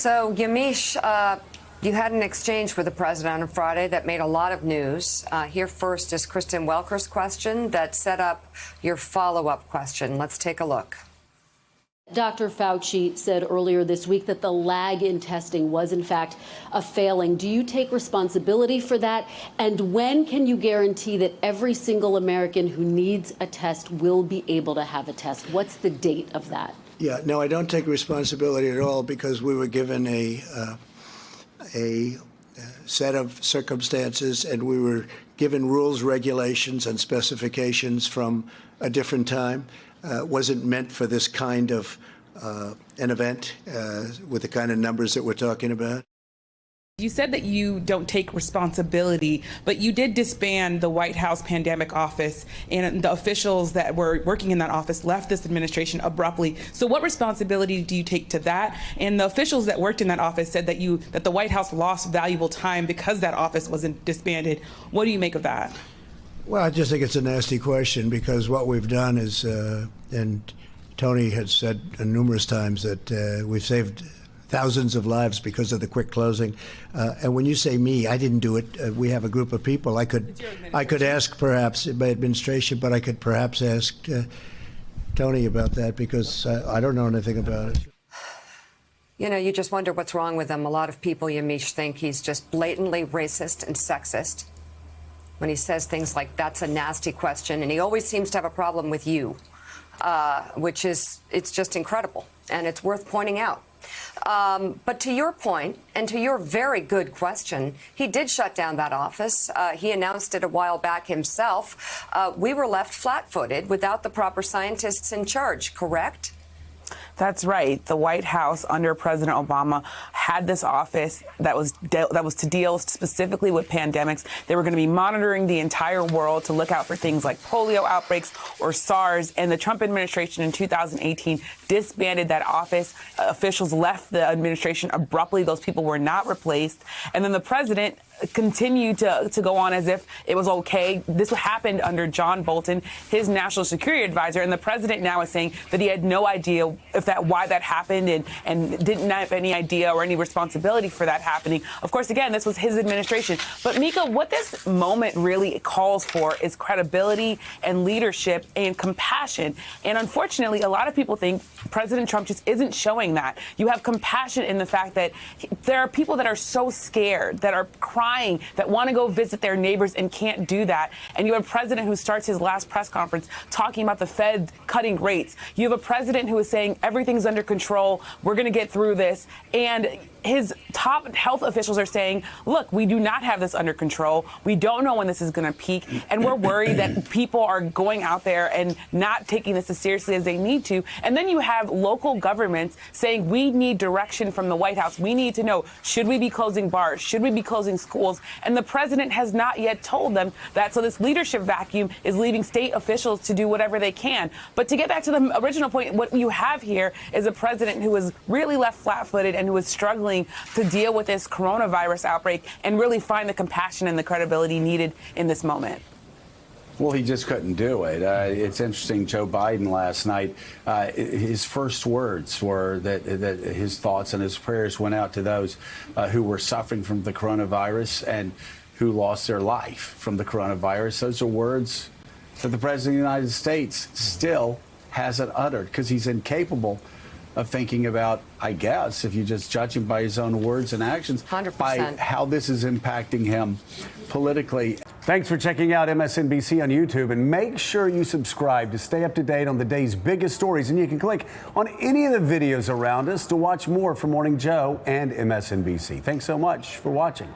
So, Yamiche, you had an exchange with the president on Friday that made a lot of news. Here first is Kristen Welker's question that set up your follow-up question. Let's take a look. Dr. Fauci said earlier this week that the lag in testing was, in fact, a failing. Do you take responsibility for that? And when can you guarantee that every single American who needs a test will be able to have a test? What's the date of that? Yeah, no, I don't take responsibility at all because we were given a set of circumstances and we were given rules, regulations, and specifications from a different time. Wasn't meant for this kind of an event with the kind of numbers that we're talking about. You said that you don't take responsibility, but you did disband the White House pandemic office, and the officials that were working in that office left this administration abruptly. So what responsibility do you take to that? And the officials that worked in that office said that the White House lost valuable time because that office wasn't disbanded. What do you make of that? Well, I just think it's a nasty question because what we've done is, and Tony has said numerous times that we've saved thousands of lives because of the quick closing. And when you say me, I didn't do it. We have a group of people. I could ask perhaps my administration, but I could perhaps ask Tony about that because I don't know anything about it. You know, you just wonder what's wrong with him. A lot of people, Yamiche, think he's just blatantly racist and sexist when he says things like, that's a nasty question. And he always seems to have a problem with you, which is, it's just incredible. And it's worth pointing out. But to your point, and to your very good question, he did shut down that office. He announced it a while back himself. We were left flat-footed without the proper scientists in charge, correct? That's right. The White House under President Obama had this office that was to deal specifically with pandemics. They were going to be monitoring the entire world to look out for things like polio outbreaks or SARS. And the Trump administration in 2018 disbanded that office. Officials left the administration abruptly. Those people were not replaced. And then the president continued to go on as if it was okay. This happened under John Bolton, his national security advisor, and the president now is saying that he had no idea why that happened and didn't have any idea or any responsibility for that happening. Of course, again, this was his administration. But Mika, what this moment really calls for is credibility and leadership and compassion. And unfortunately, a lot of people think President Trump just isn't showing that. You have compassion in the fact that there are people that are so scared, that are crying, that want to go visit their neighbors and can't do that. And you have a president who starts his last press conference talking about the Fed cutting rates. You have a president who is saying everything's under control. We're going to get through this. And his top health officials are saying, look, we do not have this under control. We don't know when this is going to peak. And we're worried that people are going out there and not taking this as seriously as they need to. And then you have local governments saying we need direction from the White House. We need to know, should we be closing bars? Should we be closing schools? And the president has not yet told them that. So this leadership vacuum is leaving state officials to do whatever they can. But to get back to the original point, what you have here is a president who is really left flat-footed and who is struggling to deal with this coronavirus outbreak and really find the compassion and the credibility needed in this moment. Well, he just couldn't do it. It's interesting, Joe Biden last night, his first words were that his thoughts and his prayers went out to those who were suffering from the coronavirus and who lost their life from the coronavirus. Those are words that the President of the United States still hasn't uttered because he's incapable of thinking about, I guess, if you just judge him by his own words and actions, 100%. by how this is impacting him politically. Thanks for checking out MSNBC on YouTube, and make sure you subscribe to stay up to date on the day's biggest stories. And you can click on any of the videos around us to watch more from Morning Joe and MSNBC. Thanks so much for watching.